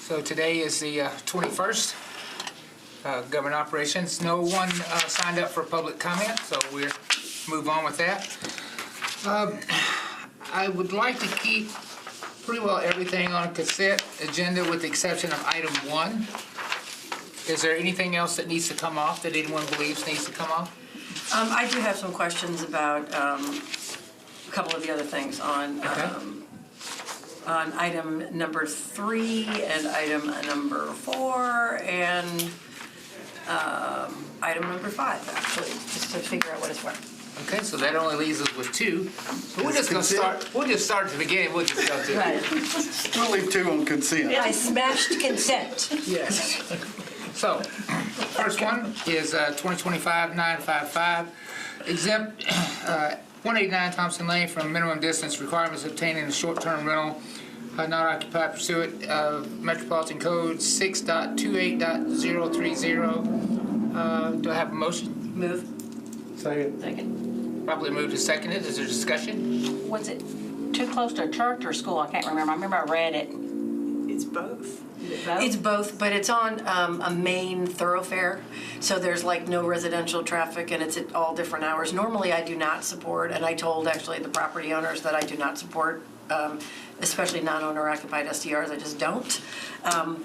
So today is the 21st, government operations. No one signed up for public comment, so we'll move on with that. I would like to keep pretty well everything on a consent agenda with the exception of item 1. Is there anything else that needs to come off that anyone believes needs to come off? I do have some questions about a couple of the other things on item number 3 and item number 4 and item number 5, actually, just to figure out what it's for. Okay, so that only leaves us with 2. So we're just going to start. We'll just start at the beginning. We'll just go to Right. We'll leave 2 on consent. I smashed consent. Yes. So, first one is 2025-955, exempt 189 Thompson Lane from minimum distance requirements obtaining a short-term rental not occupied pursuant of Metropolitan Code 6.28.030. Do I have a motion? Move. Second. Probably moved and seconded. Is there discussion? Was it too close to a church or a school? I can't remember. I remember I read it. It's both. It's both, but it's on a main thoroughfare, so there's like no residential traffic, and it's at all different hours. Normally, I do not support, and I told actually the property owners that I do not support, especially non-owner occupied STRs. I just don't.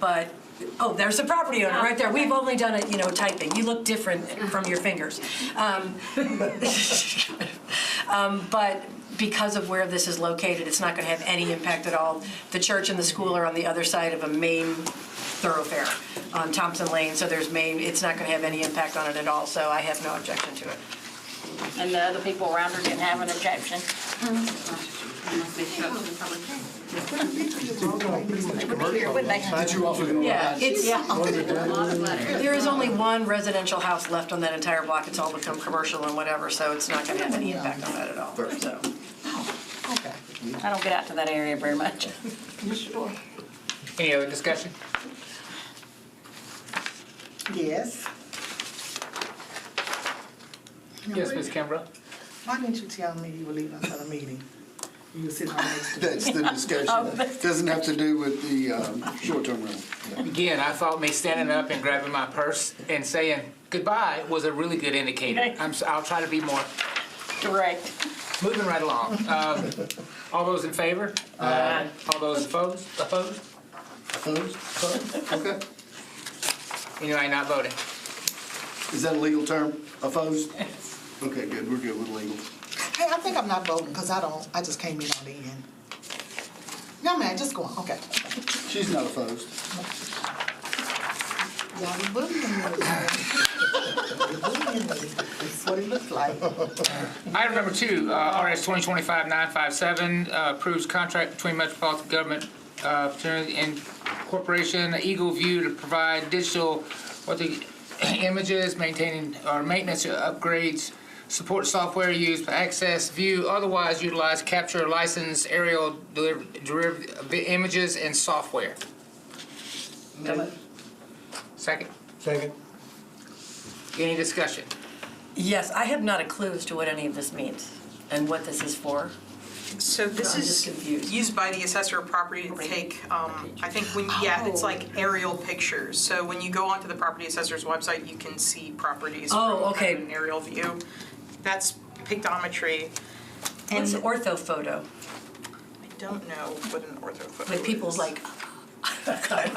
But oh, there's the property owner right there. We've only done it, typing. You look different from your fingers. But because of where this is located, it's not going to have any impact at all. The church and the school are on the other side of a main thoroughfare on Thompson Lane, so it's not going to have any impact on it at all, so I have no objection to it. And the other people around her didn't have an objection. But you're also going to There is only one residential house left on that entire block. It's all become commercial and whatever, so it's not going to have any impact on that at all. So. Okay. I don't get out to that area very much. You sure? Any other discussion? Yes. Yes, Ms. Kimbrough. Why didn't you tell me you were leaving for the meeting? You were sitting right next to me. That's the discussion. Doesn't have to do with the short-term rental. Again, I thought me standing up and grabbing my purse and saying goodbye was a really good indicator. I'll try to be more Direct. moving right along. All those in favor? Aye. All those opposed? Opposed? Opposed? Okay. Anybody not voting? Is that a legal term? Opposed? Okay, good. We're good with legal. Hey, I think I'm not voting because I just came in on the end. No, man, just go on. Okay. She's not opposed. Y'all be bullying me. You're bullying me. That's what it looks like. Item number 2, RS 2025-957, approves contract between Metropolitan Government and Corporation Eagle View to provide digital images, maintaining or maintenance upgrades, support software used to access, view, otherwise utilize, capture, license, aerial derivative images and software. Second. Second. Any discussion? Yes, I have not a clue as to what any of this means and what this is for. So this I'm just is confused. used by the assessor of property to take, I think it's like aerial pictures. So when you go onto the property assessor's website, you can see properties from okay. an aerial view. That's pictometry. What's And orthophoto? I don't know what an orthophoto With people's is. like, I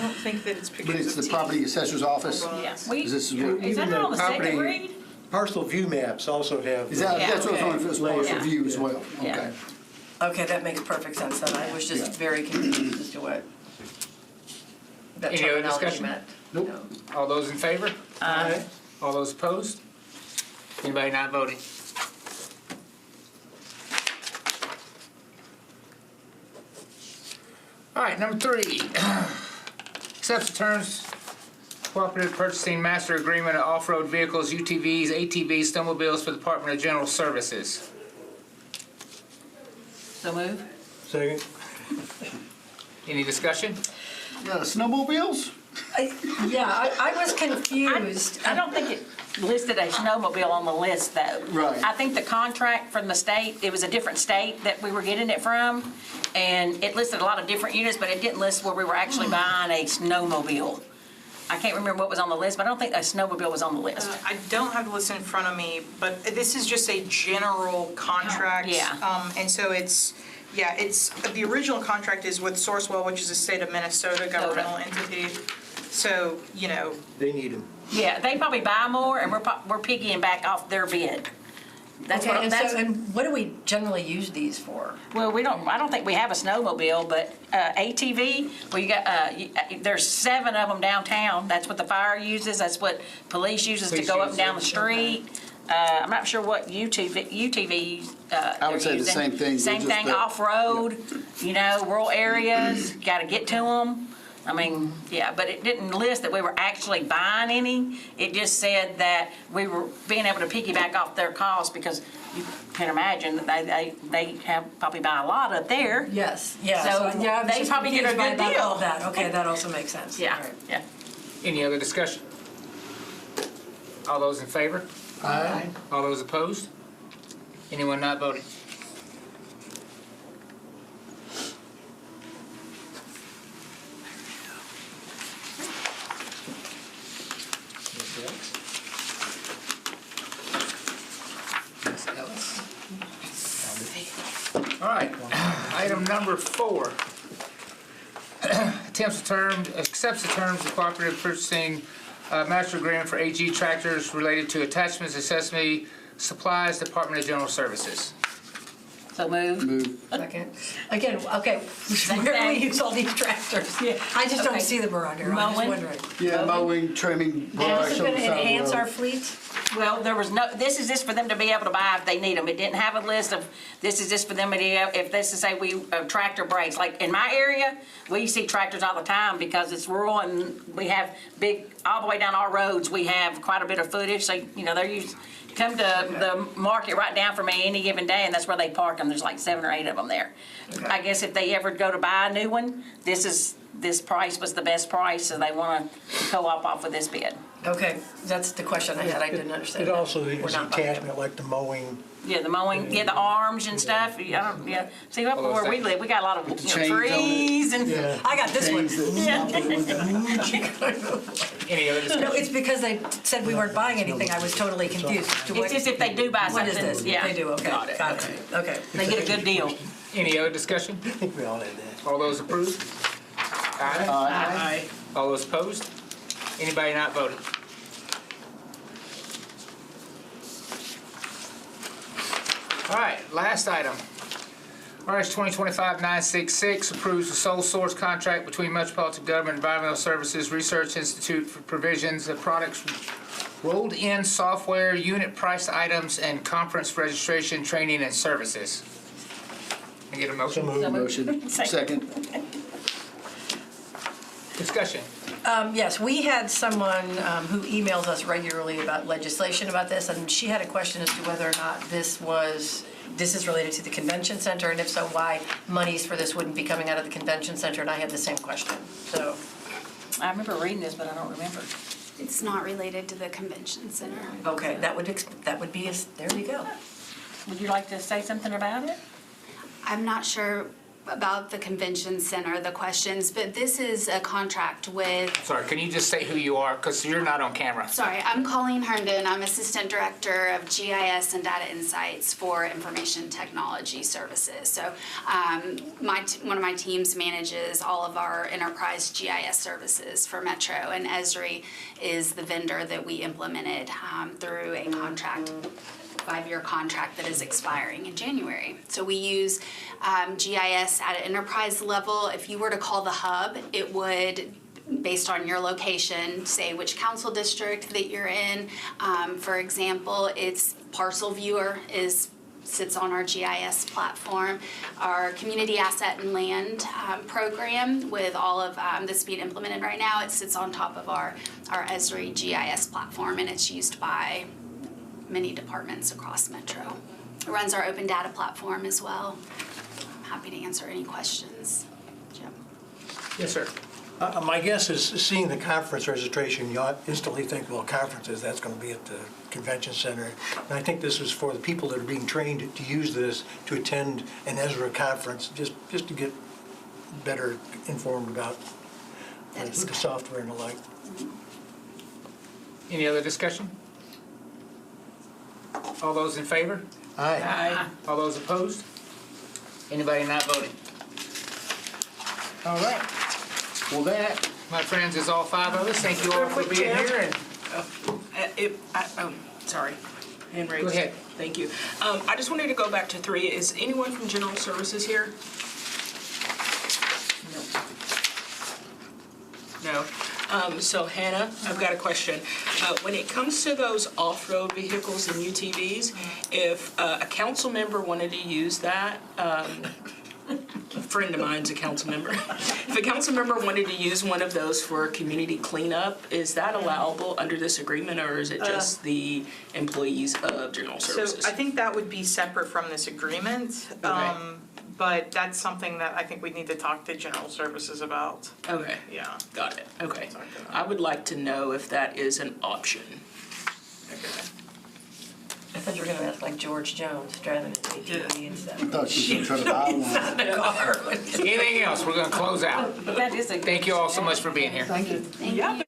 don't think that it's pictures But it's of the teeth. property assessor's office? Yes. Is this what? Is that not on the second property- read? Parcel view maps also have. Is that, Yeah, that's what I'm talking about, it's partial Yeah. view as well? Yeah. Okay. okay, that makes perfect sense then. I was just Yeah. very confused as to what that Any other terminology discussion? meant. Nope. No. All those in favor? Aye. All those opposed? Anybody not voting? All right, number 3. Accepts the terms cooperative purchasing master agreement of off-road vehicles, UTVs, ATVs, snowmobiles for the Department of General Services. So move. Second. Any discussion? Snowmobiles? I was confused. I don't think it listed a snowmobile on the list, though. Right. I think the contract from the state, it was a different state that we were getting it from, and it listed a lot of different units, but it didn't list where we were actually buying a snowmobile. I can't remember what was on the list, but I don't think a snowmobile was on the list. I don't have the list in front of me, but this is just a general contract. Yeah. And so it's, the original contract is with Sourcewell, which is a state of Minnesota governmental entity. So, They need them. Yeah, they probably buy more, and we're piggying back off their bid. That's Okay, what, and that's, so, and what do we generally use these for? well, I don't think we have a snowmobile, but ATV, well, you got, there's 7 of them downtown. That's what the fire uses, that's what police uses to go up and down the street. I'm not sure what UTV I would say the they're same using. thing. Same They're just thing, the- off-road, rural areas, gotta get to them. I mean, yeah, but it didn't list that we were actually buying any. It just said that we were being able to piggyback off their costs because you can imagine that they have probably buy a lot up there. Yes, yeah. So yeah, I was they just probably get a confused good by deal. all of that. Okay, that also makes sense. Yeah, All right. yeah. Any other discussion? All those in favor? Aye. All those opposed? Anyone not voting? Ms. Ellis. All right, item number 4. Accepts the terms of cooperative purchasing master agreement for AG tractors related to attachments, accessory supplies, Department of General Services. So move. Move. Second. Again, okay, Same where do we thing. use all these tractors? I just don't Okay. see them around here, I'm just Mowing. wondering. Yeah, mowing, trimming, And brush this is on gonna the side of the enhance road. our fleet? Well, there was no, this is just for them to be able to buy if they need them. It didn't have a list of, this is just for them to, if this is, say, tractor brakes. Like in my area, we see tractors all the time because it's rural and we have big, all the way down our roads, we have quite a bit of footage. So, they're used, come to the market right down from me any given day and that's where they park them. There's like 7 or 8 of them there. I guess if they ever go to buy a new one, this price was the best price, so they want to co-op off of this bid. Okay, that's the question I had, I didn't understand It that. also We're is not buying them. attachment like the mowing. Yeah, the mowing, the arms and stuff. See, up All those where we things. live, we got a lot of chains on it. trees and. Yeah. I got this one. Chains that stop it. Any other discussion? No, it's because they said we weren't buying anything, I was totally confused. To It's just if they do buy What something, is this? yeah. They do, okay, got it, okay. They get a good deal. Any other discussion? I think we all had that. All those approved? Aye. All those opposed? Anybody not voting? All right, last item. RS 2025-966 approves the sole source contract between Metropolitan Government Environmental Services Research Institute for provisions of products rolled in software, unit price items, and conference registration, training, and services. Can I get a motion? Motion. Second. Discussion. Yes, we had someone who emails us regularly about legislation about this, and she had a question as to whether or not this is related to the convention center, and if so, why monies for this wouldn't be coming out of the convention center, and I had the same question, so. I remember reading this, but I don't remember. It's not related to the convention center. Okay, that would be, there you go. Would you like to say something about it? I'm not sure about the convention center, the questions, but this is a contract with, Sorry, can you just say who you are? Because you're not on camera. sorry, I'm Colleen Herndon. I'm Assistant Director of GIS and Data Insights for Information Technology Services. So one of my teams manages all of our enterprise GIS services for Metro, and Esri is the vendor that we implemented through a contract, 5-year contract that is expiring in January. So we use GIS at an enterprise level. If you were to call the hub, it would, based on your location, say which council district that you're in. For example, it's Parcel Viewer sits on our GIS platform. Our Community Asset and Land program, with all of this being implemented right now, it sits on top of our Esri GIS platform, and it's used by many departments across Metro. It runs our open data platform as well. I'm happy to answer any questions, Jim. Yes, sir. My guess is seeing the conference registration, you instantly think, well, conferences, that's going to be at the convention center. And I think this is for the people that are being trained to use this to attend an Ezra conference, just to get better informed about That is the software and the like. Any other discussion? All those in favor? Aye. All those opposed? Anybody not voting? All right. Well, that, my friends, is all five of us. Thank you all for being here. And Sorry, hand raised. Go ahead. Thank you. I just wanted to go back to 3. Is anyone from General Services here? No. So Hannah, I've got a question. When it comes to those off-road vehicles and UTVs, if a council member wanted to use that, a friend of mine's a council member. If a council member wanted to use one of those for a community cleanup, is that allowable under this agreement, or is it just the employees of General Services? So I think that would be separate from this agreement. But that's something that I think we need to talk to General Services about. Okay. Yeah. Got it. Okay. I would like to know if that is an option. I thought you were gonna ask like George Jones driving an ATV and stuff. I thought she was gonna try to buy one. anything else? We're going to close out. That is a. Thank you all so much for being here. Thank you. Thank you.